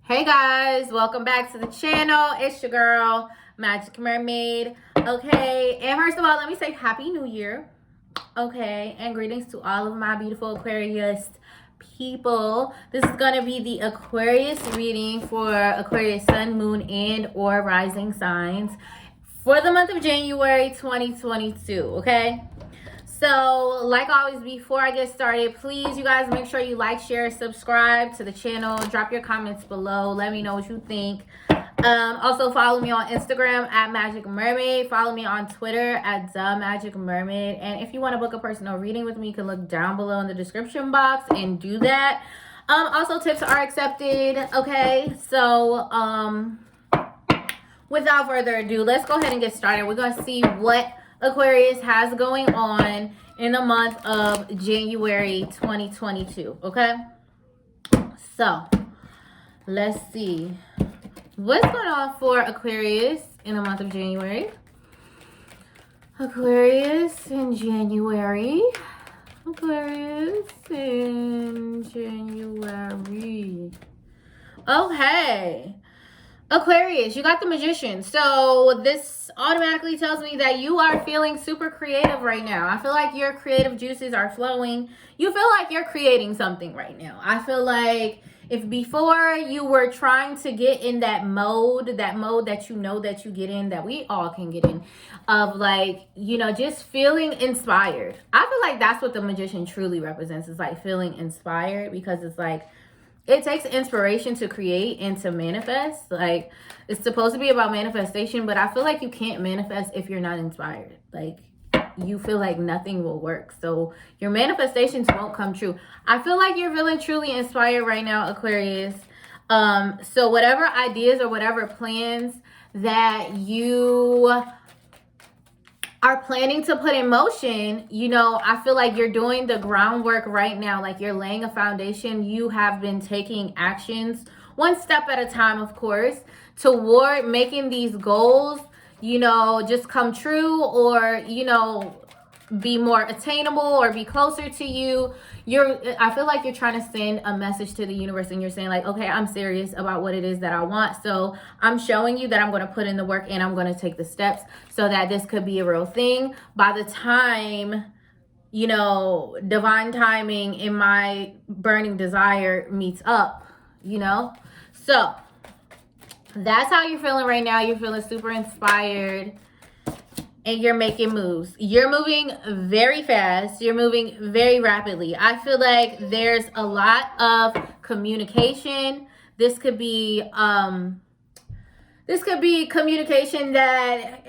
Hey guys, welcome back to the channel. It's your girl, Magic Mermaid. Okay, and first of all, let me say Happy New Year. Okay, and greetings to all of my beautiful Aquarius people. This is going to be the Aquarius reading for Aquarius Sun, Moon, and or Rising signs for the month of January 2022, okay? So, like always, before I get started, please, you guys, make sure you like, share, subscribe to the channel. Drop your comments below. Let me know what you think. Also, follow me on Instagram at Magic Mermaid. Follow me on Twitter at The Magic Mermaid. And if you want to book a personal reading with me, you can look down below in the description box and do that. Also, tips are accepted. Okay, so without further ado, let's go ahead and get started. We're going to see what Aquarius has going on in the month of January 2022, okay? So, let's see what's going on for Aquarius in the month of January. Aquarius in January. Aquarius in January. Okay. Aquarius, you got the Magician. So this automatically tells me that you are feeling super creative right now. I feel like your creative juices are flowing. You feel like you're creating something right now. I feel like if before you were trying to get in that mode that you know that you get in, that we all can get in, of like, you know, just feeling inspired. I feel like that's what the Magician truly represents, is like feeling inspired, because it's like, it takes inspiration to create and to manifest. Like, it's supposed to be about manifestation, but I feel like you can't manifest if you're not inspired. Like, you feel like nothing will work, so your manifestations won't come true. I feel like you're feeling truly inspired right now, Aquarius. So whatever ideas or whatever plans that you are planning to put in motion, you know, I feel like you're doing the groundwork right now. Like, you're laying a foundation. You have been taking actions one step at a time, of course, toward making these goals, you know, just come true, or, you know, be more attainable or be closer to you. I feel like you're trying to send a message to the universe, and you're saying like, okay, I'm serious about what it is that I want, so I'm showing you that I'm going to put in the work and I'm going to take the steps so that this could be a real thing. By the time, you know, divine timing and my burning desire meets up, you know. So that's how you're feeling right now. You're feeling super inspired, and you're making moves. You're moving very fast. You're moving very rapidly. I feel like there's a lot of communication. This could be communication that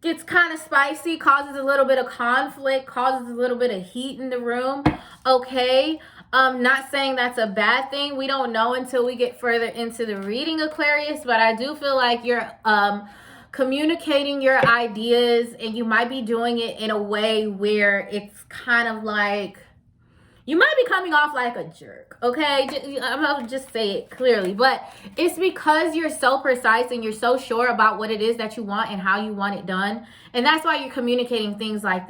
gets kind of spicy, causes a little bit of conflict, causes a little bit of heat in the room. Okay. Not saying that's a bad thing. We don't know until we get further into the reading, Aquarius, but I do feel like you're communicating your ideas, and you might be doing it in a way where it's kind of like, you might be coming off like a jerk, okay? I'm gonna just say it clearly, but it's because you're so precise and you're so sure about what it is that you want and how you want it done, and that's why you're communicating things like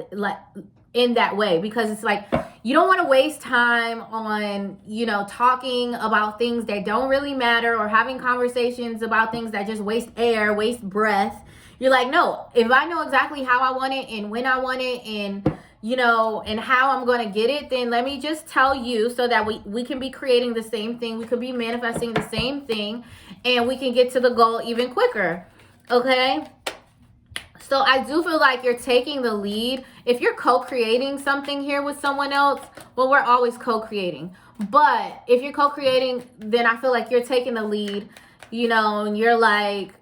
in that way, because it's like, you don't want to waste time on, you know, talking about things that don't really matter, or having conversations about things that just waste air, waste breath. You're like, no, if I know exactly how I want it and when I want it, and, you know, and how I'm going to get it, then let me just tell you, so that we can be creating the same thing. We could be manifesting the same thing, and we can get to the goal even quicker. Okay? So I do feel like you're taking the lead. If you're co-creating something here with someone else, well, we're always co-creating. But if you're co-creating, then I feel like you're taking the lead, you know, and you're like,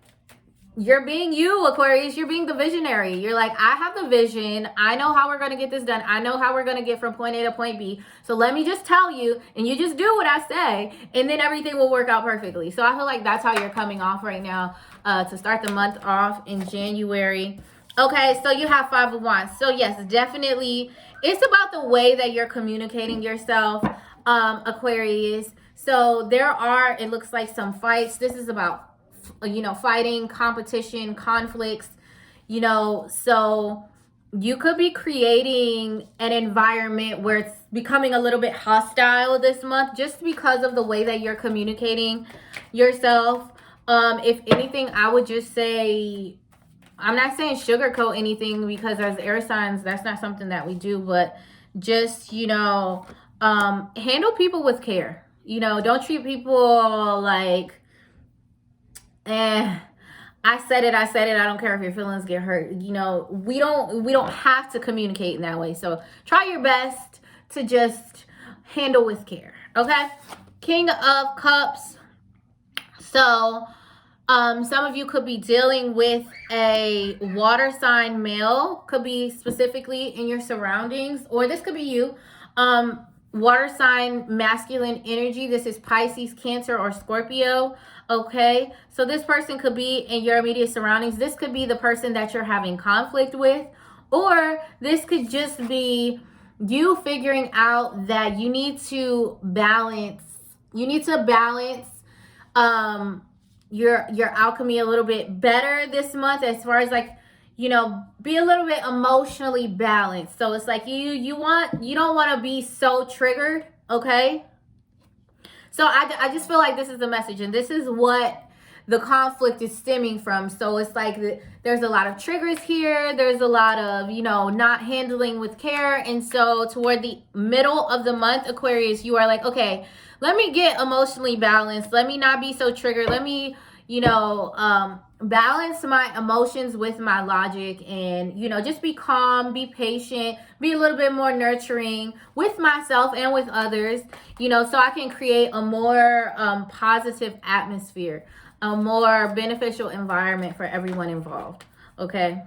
you're being you, Aquarius. You're being the visionary. You're like, I have the vision. I know how we're going to get this done. I know how we're going to get from point A to point B. So let me just tell you, and you just do what I say, and then everything will work out perfectly. So I feel like that's how you're coming off right now to start the month off in January. Okay, so you have Five of Wands. So yes, definitely, it's about the way that you're communicating yourself, Aquarius. So there are, it looks like, some fights. This is about, you know, fighting, competition, conflicts, you know. So you could be creating an environment where it's becoming a little bit hostile this month just because of the way that you're communicating yourself. If anything, I would just say, I'm not saying sugarcoat anything, because as air signs, that's not something that we do, but just, handle people with care. Don't treat people like, eh, I said it, I don't care if your feelings get hurt. We don't have to communicate in that way. So try your best to just handle with care. Okay? King of Cups. So some of you could be dealing with a water sign male, could be specifically in your surroundings, or this could be you. Water sign masculine energy. This is Pisces, Cancer, or Scorpio. Okay, so this person could be in your immediate surroundings. This could be the person that you're having conflict with, or this could just be you figuring out that you need to balance. Your alchemy a little bit better this month, as far as like, be a little bit emotionally balanced. So it's like you don't want to be so triggered. Okay, so I just feel like this is the message, and this is what the conflict is stemming from. So it's like there's a lot of triggers here. There's a lot of, not handling with care. And so toward the middle of the month, Aquarius, you are like, okay, let me get emotionally balanced. Let me not be so triggered. Let me, balance my emotions with my logic, and, just be calm, be patient, be a little bit more nurturing with myself and with others, so I can create a more positive atmosphere, a more beneficial environment for everyone involved. Okay.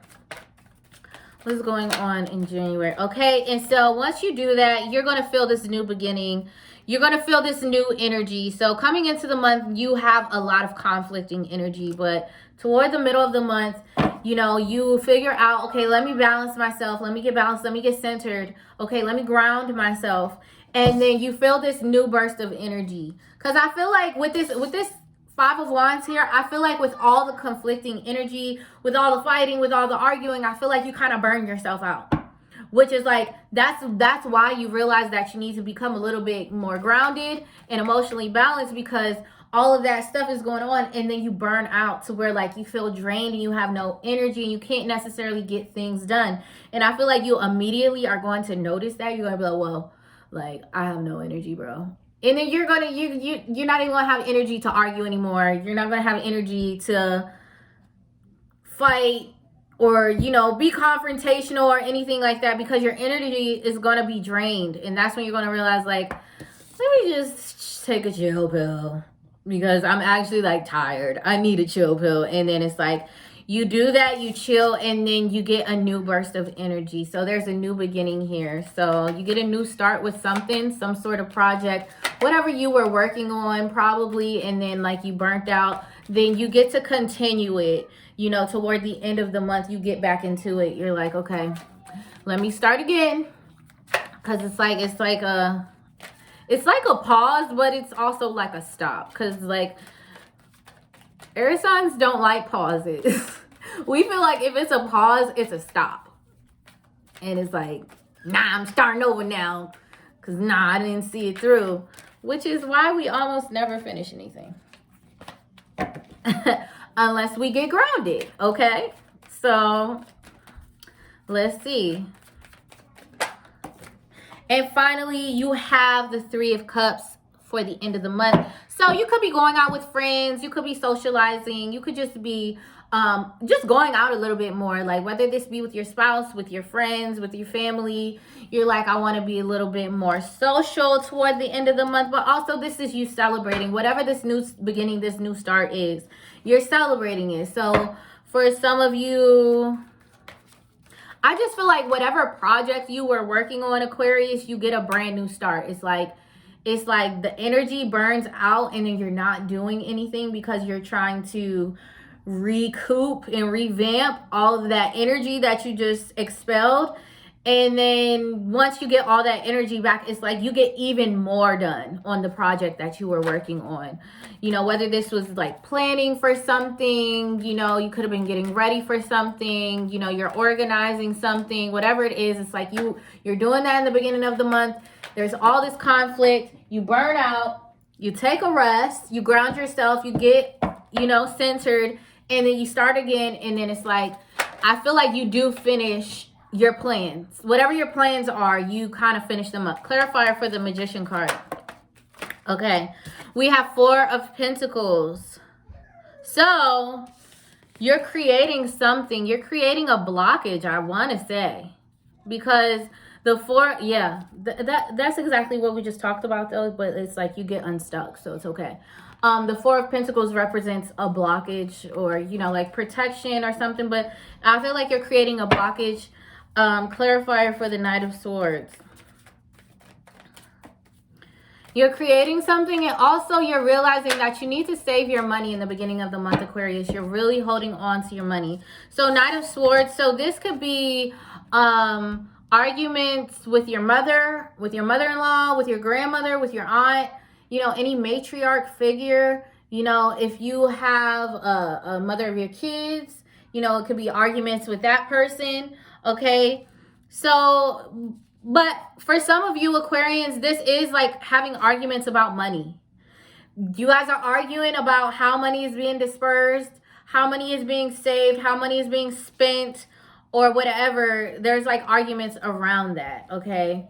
What's going on in January? Okay. And so once you do that, you're going to feel this new beginning. You're going to feel this new energy. So coming into the month, you have a lot of conflicting energy, but toward the middle of the month, you figure out, okay, let me balance myself. Let me get balanced. Let me get centered. Okay. Let me ground myself. And then you feel this new burst of energy. Cause I feel like with this Five of Wands here, I feel like with all the conflicting energy, with all the fighting, with all the arguing, I feel like you kind of burn yourself out. Which is like, that's why you realize that you need to become a little bit more grounded and emotionally balanced, because all of that stuff is going on, and then you burn out to where like you feel drained and you have no energy and you can't necessarily get things done. And I feel like you immediately are going to notice that. You're going to be like, well, like, I have no energy, bro. And then you're not even gonna have energy to argue anymore. You're not gonna have energy to fight or, be confrontational or anything like that, because your energy is gonna be drained. And that's when you're gonna realize, like, let me just take a chill pill, because I'm actually like tired. I need a chill pill. And then it's like, you do that, you chill, and then you get a new burst of energy. So there's a new beginning here. So you get a new start with something, some sort of project, whatever you were working on probably, and then like you burnt out, then you get to continue it, toward the end of the month, you get back into it. You're like, okay, let me start again. Cause it's like a pause, but it's also like a stop. Cause like, air signs don't like pauses. We feel like if it's a pause, it's a stop. And it's like, nah, I'm starting over now. Because I didn't see it through. Which is why we almost never finish anything. Unless we get grounded, okay? So, let's see. And finally, you have the Three of Cups for the end of the month. So you could be going out with friends, you could be socializing, you could just be just going out a little bit more, like whether this be with your spouse, with your friends, with your family. You're like, I want to be a little bit more social toward the end of the month, but also this is you celebrating whatever this new beginning, this new start is. You're celebrating it. So for some of you, I just feel like whatever project you were working on, Aquarius, you get a brand new start. It's like the energy burns out, and then you're not doing anything because you're trying to recoup and revamp all of that energy that you just expelled. And then once you get all that energy back, it's like you get even more done on the project that you were working on. You know, whether this was like planning for something, you know, you could have been getting ready for something, you know, you're organizing something, whatever it is. It's like you're doing that in the beginning of the month. There's all this conflict. You burn out. You take a rest. You ground yourself. You get, you know, centered. And then you start again. And then it's like, I feel like you do finish your plans. Whatever your plans are, you kind of finish them up. Clarifier for the Magician card. Okay. We have 4 of Pentacles. So, you're creating something. You're creating a blockage, I want to say. Because the 4, yeah, that's exactly what we just talked about, though. But it's like you get unstuck, so it's okay. The 4 of Pentacles represents a blockage or, you know, like protection or something. But I feel like you're creating a blockage. Clarifier for the Knight of Swords. You're creating something, and also you're realizing that you need to save your money in the beginning of the month, Aquarius. You're really holding on to your money. So Knight of Swords. So this could be arguments with your mother, with your mother-in-law, with your grandmother, with your aunt, you know, any matriarch figure. You know, if you have a mother of your kids, you know, it could be arguments with that person. Okay, so, but for some of you Aquarians, this is like having arguments about money. You guys are arguing about how money is being dispersed, how money is being saved, how money is being spent, or whatever. There's like arguments around that, okay?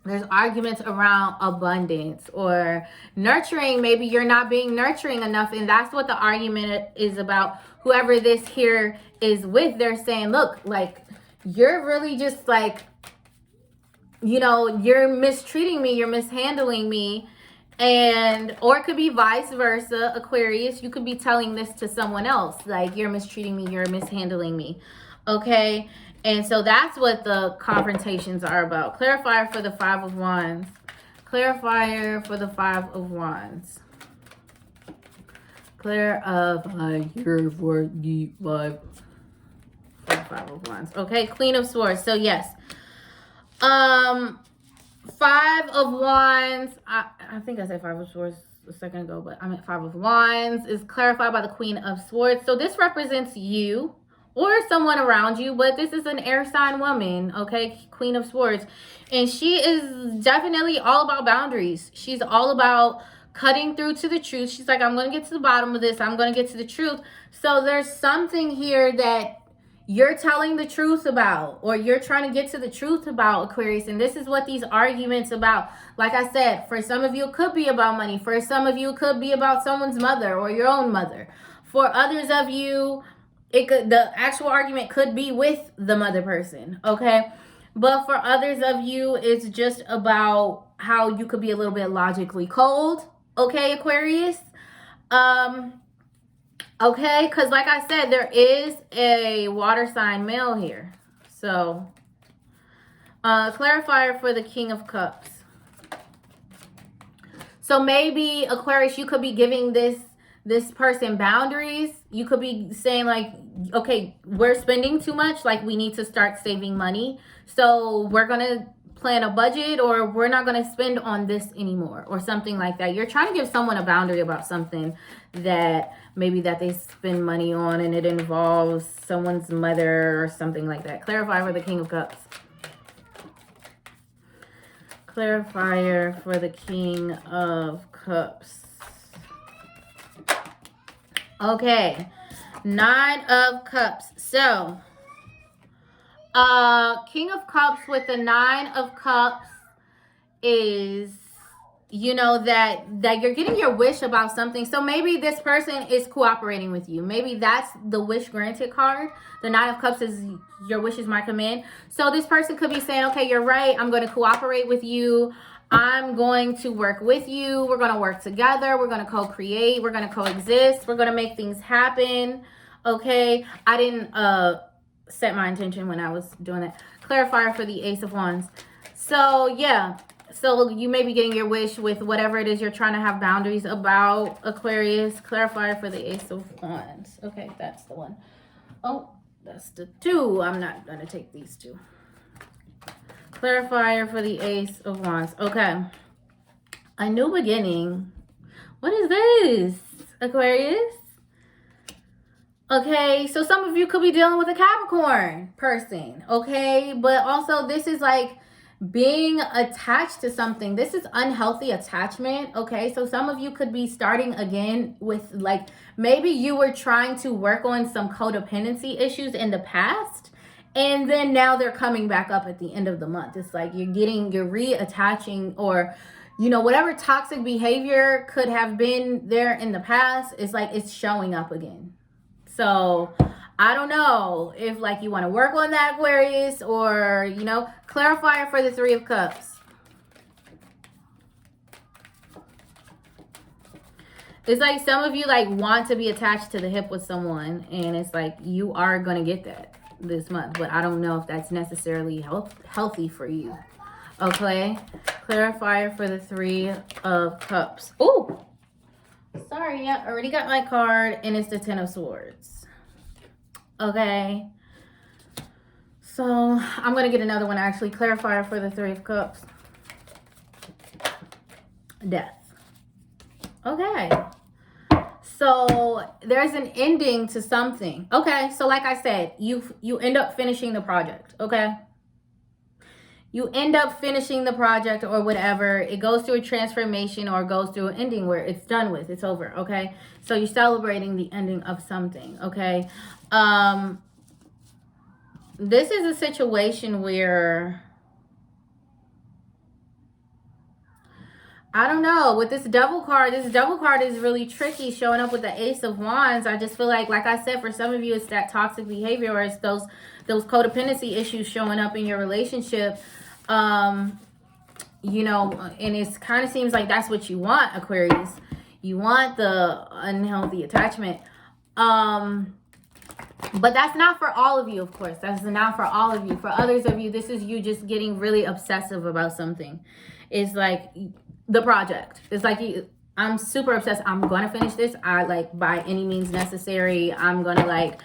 There's arguments around abundance or nurturing. Maybe you're not being nurturing enough, and that's what the argument is about. Whoever this here is with, they're saying, look, like, you're really just like, you know, you're mistreating me, you're mishandling me. And, or it could be vice versa, Aquarius. You could be telling this to someone else, like, you're mistreating me, you're mishandling me. Okay? And so that's what the confrontations are about. Clarifier for the 5 of Wands. Clarifier for the 5 of Wands. Clarifier for the 5 of Wands. Okay, Queen of Swords. So yes. 5 of Wands. I think I said 5 of Swords a second ago, but I meant 5 of Wands is clarified by the Queen of Swords. So this represents you or someone around you, but this is an air sign woman, okay? Queen of Swords. And she is definitely all about boundaries. She's all about cutting through to the truth. She's like, I'm going to get to the bottom of this. I'm going to get to the truth. So there's something here that you're telling the truth about, or you're trying to get to the truth about, Aquarius. And this is what these arguments about. Like I said, for some of you, it could be about money. For some of you, it could be about someone's mother or your own mother. For others of you, the actual argument could be with the mother person, okay? But for others of you, it's just about how you could be a little bit logically cold, okay, Aquarius? Okay, because like I said, there is a water sign male here. So, clarifier for the King of Cups. So maybe, Aquarius, you could be giving this person boundaries. You could be saying like, okay, we're spending too much. Like, we need to start saving money. So we're going to plan a budget, or we're not going to spend on this anymore, or something like that. You're trying to give someone a boundary about something that maybe that they spend money on, and it involves someone's mother or something like that. Clarifier for the King of Cups. Clarifier for the King of Cups. Okay, 9 of Cups. So, King of Cups with the 9 of Cups is, you know, that you're getting your wish about something. So maybe this person is cooperating with you. Maybe that's the wish granted card. The 9 of Cups is your wish is my command. So this person could be saying, okay, you're right. I'm going to cooperate with you. I'm going to work with you. We're going to work together. We're going to co-create. We're going to coexist. We're going to make things happen. Okay. I didn't set my intention when I was doing that. Clarifier for the Ace of Wands. So yeah. So you may be getting your wish with whatever it is you're trying to have boundaries about, Aquarius. Clarifier for the Ace of Wands. Okay, that's the one. Oh, that's the 2. I'm not going to take these 2. Clarifier for the Ace of Wands. Okay. A new beginning. What is this, Aquarius? Okay, so some of you could be dealing with a Capricorn person, okay? But also this is like being attached to something. This is unhealthy attachment, okay? So some of you could be starting again with like, maybe you were trying to work on some codependency issues in the past, and then now they're coming back up at the end of the month. It's like you're reattaching, or you know, whatever toxic behavior could have been there in the past, it's like it's showing up again. So I don't know if like you want to work on that, Aquarius, or, you know, clarifier for the Three of Cups. It's like some of you like want to be attached to the hip with someone, and it's like you are going to get that this month, but I don't know if that's necessarily healthy for you. Okay, clarifier for the Three of Cups. Oh, sorry, yeah, already got my card, and it's the Ten of Swords. Okay, so I'm gonna get another one actually. Clarifier for the Three of Cups. Death. Okay, so there's an ending to something. Okay, so like I said, you end up finishing the project. Okay, you end up finishing the project or whatever. It goes through a transformation or goes through an ending where it's done with. It's over, okay? So you're celebrating the ending of something, okay? This is a situation where, I don't know, with this double card is really tricky showing up with the Ace of Wands. I just feel like I said, for some of you, it's that toxic behavior, or it's those codependency issues showing up in your relationship. You know, and it kind of seems like that's what you want, Aquarius. You want the unhealthy attachment. But that's not for all of you, of course. That's not for all of you. For others of you, this is you just getting really obsessive about something. It's like the project. It's like I'm super obsessed. I'm gonna finish this. I like by any means necessary. I'm gonna like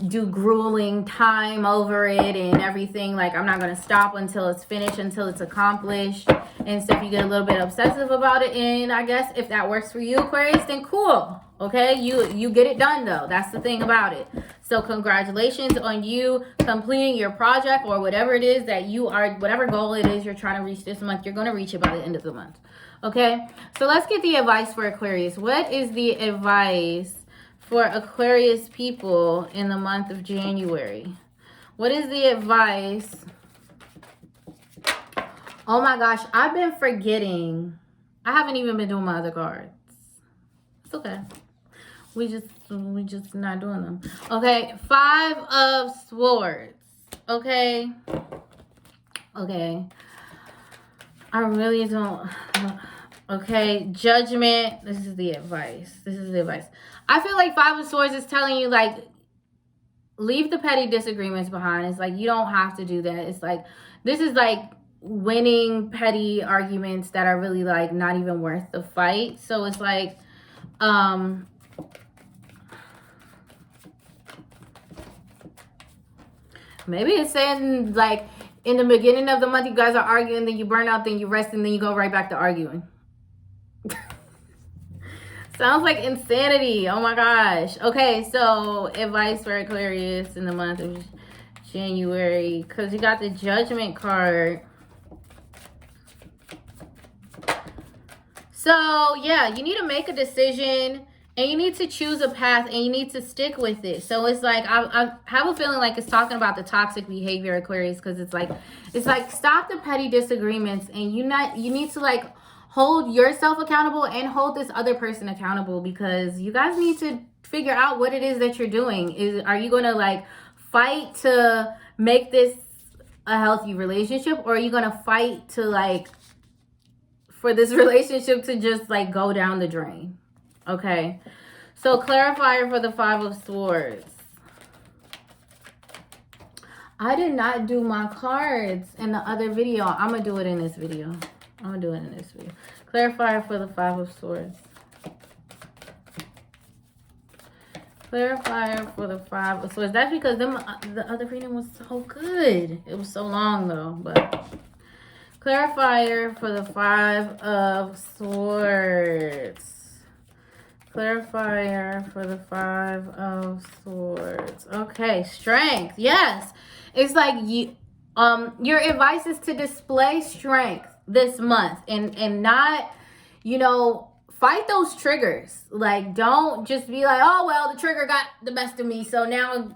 do grueling time over it and everything. Like I'm not gonna stop until it's finished, until it's accomplished and stuff. You get a little bit obsessive about it, and I guess if that works for you, Aquarius, then cool. Okay, you get it done though. That's the thing about it. So congratulations on you completing your project, or whatever it is that you are, whatever goal it is you're trying to reach this month. You're going to reach it by the end of the month. Okay, so let's get the advice for Aquarius. What is the advice for Aquarius people in the month of January? What is the advice? Oh my gosh, I've been forgetting. I haven't even been doing my other cards. It's okay. We just not doing them. Okay, Five of Swords. Okay. I really don't. Okay, Judgment. This is the advice. I feel like Five of Swords is telling you, like, leave the petty disagreements behind. It's like, you don't have to do that. It's like, this is like winning petty arguments that are really like not even worth the fight. So it's like, maybe it's saying like in the beginning of the month you guys are arguing, then you burn out, then you rest, and then you go right back to arguing. Sounds like insanity. Oh my gosh. Okay, so advice for Aquarius in the month of January, because you got the Judgment card. So yeah, you need to make a decision, and you need to choose a path, and you need to stick with it. So it's like, I have a feeling like it's talking about the toxic behavior, Aquarius, because it's like stop the petty disagreements, and you need to like hold yourself accountable and hold this other person accountable, because you guys need to figure out what it is that you're doing. Are you going to like fight to make this a healthy relationship, or are you going to fight to like for this relationship to just like go down the drain? Okay, so clarifier for the Five of Swords. I did not do my cards in the other video. I'm gonna do it in this video. Clarifier for the Five of Swords. Clarifier for the 5 of Swords. That's because the other reading was so good. It was so long though, but clarifier for the 5 of Swords. Clarifier for the 5 of Swords. Okay, strength. Yes. It's like your advice is to display strength this month and not, fight those triggers. Like, don't just be like, oh, well, the trigger got the best of me, so now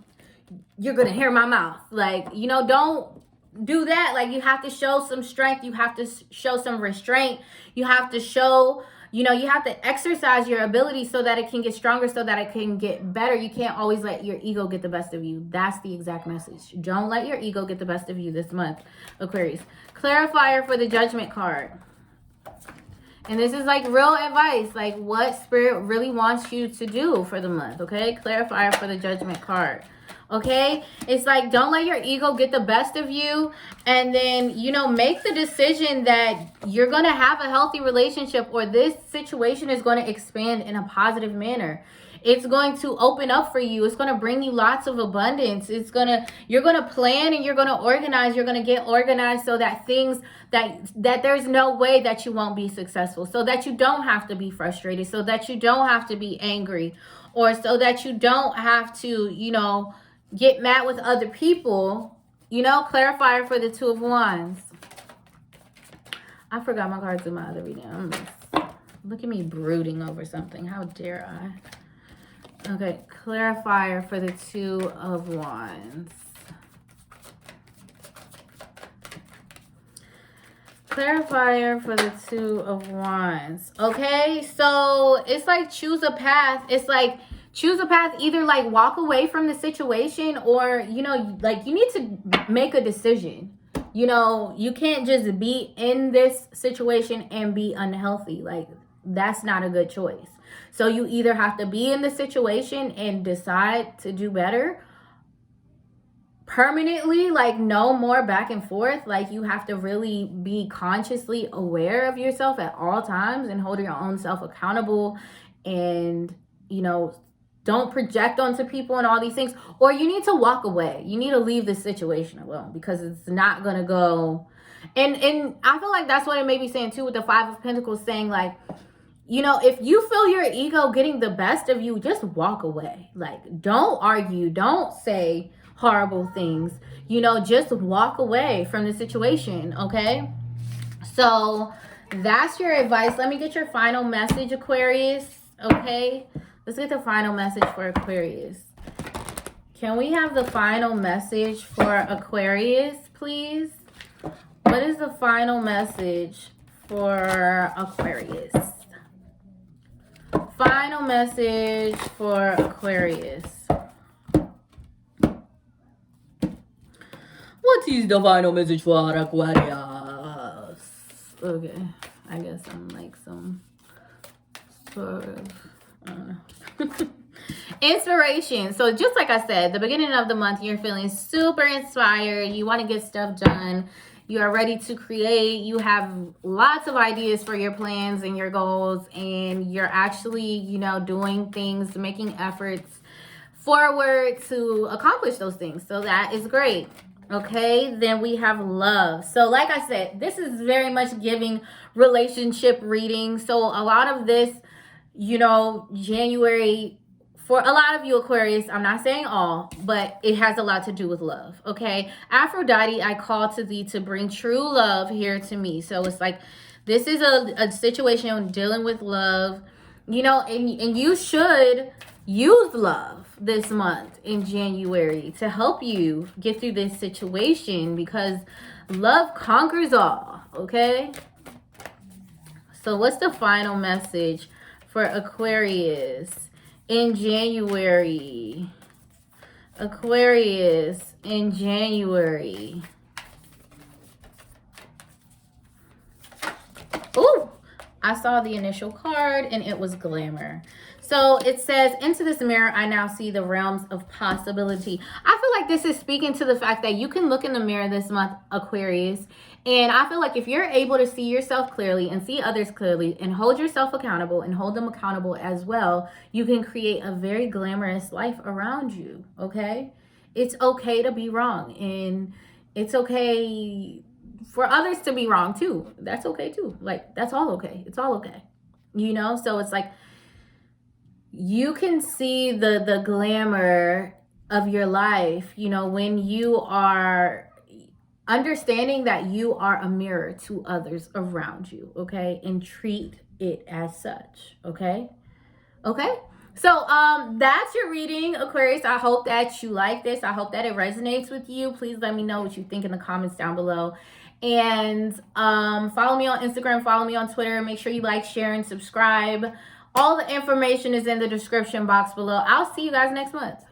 you're going to hear my mouth. Like, don't do that. Like, you have to show some strength. You have to show some restraint. You have to show, you have to exercise your ability so that it can get stronger, so that it can get better. You can't always let your ego get the best of you. That's the exact message. Don't let your ego get the best of you this month, Aquarius. Clarifier for the Judgment card. And this is like real advice, like what Spirit really wants you to do for the month, okay? Clarifier for the Judgment card, okay? It's like, don't let your ego get the best of you. And then, make the decision that you're going to have a healthy relationship, or this situation is going to expand in a positive manner. It's going to open up for you. It's going to bring you lots of abundance. You're going to plan and you're going to organize. You're going to get organized so that things that there's no way that you won't be successful, so that you don't have to be frustrated, so that you don't have to be angry, or so that you don't have to, get mad with other people. Clarifier for the 2 of Wands. I forgot my cards in my other reading. Look at me brooding over something. How dare I? Okay, clarifier for the 2 of Wands. Clarifier for the 2 of Wands. Okay, so it's like choose a path. It's like choose a path, either like walk away from the situation, or, like you need to make a decision. You can't just be in this situation and be unhealthy. Like, that's not a good choice. So you either have to be in the situation and decide to do better permanently, like no more back and forth. Like, you have to really be consciously aware of yourself at all times and hold your own self accountable, and, don't project onto people and all these things. Or you need to walk away. You need to leave the situation alone, because it's not going to go. And I feel like that's what it may be saying too with the 5 of Pentacles, saying like, if you feel your ego getting the best of you, just walk away. Like, don't argue. Don't say horrible things. Just walk away from the situation, okay? So that's your advice. Let me get your final message, Aquarius, okay? Let's get the final message for Aquarius. Can we have the final message for Aquarius, please? What is the final message for Aquarius? Final message for Aquarius. What is the final message for Aquarius? Okay, I guess I'm like some sort of, I don't know. Inspiration. So just like I said, the beginning of the month, you're feeling super inspired. You want to get stuff done. You are ready to create. You have lots of ideas for your plans and your goals, and you're actually, doing things, making efforts forward to accomplish those things. So that is great. Okay, then we have love. So like I said, this is very much giving relationship reading. So a lot of this, January, for a lot of you Aquarius, I'm not saying all, but it has a lot to do with love, okay? Aphrodite, I call to thee to bring true love here to me. So it's like, this is a situation dealing with love, and you should use love this month in January to help you get through this situation, because love conquers all, okay? So what's the final message for Aquarius in January? Aquarius in January. Ooh, I saw the initial card and it was glamour. So it says, into this mirror, I now see the realms of possibility. I feel like this is speaking to the fact that you can look in the mirror this month, Aquarius. And I feel like if you're able to see yourself clearly and see others clearly and hold yourself accountable and hold them accountable as well, you can create a very glamorous life around you, okay? It's okay to be wrong, and it's okay for others to be wrong too. That's okay too. Like, that's all okay. It's all okay. You know? So it's like you can see the glamour of your life, you know, when you are understanding that you are a mirror to others around you, okay? And treat it as such, okay? Okay? So that's your reading, Aquarius. I hope that you like this. I hope that it resonates with you. Please let me know what you think in the comments down below. And follow me on Instagram, follow me on Twitter. Make sure you like, share, and subscribe. All the information is in the description box below. I'll see you guys next month.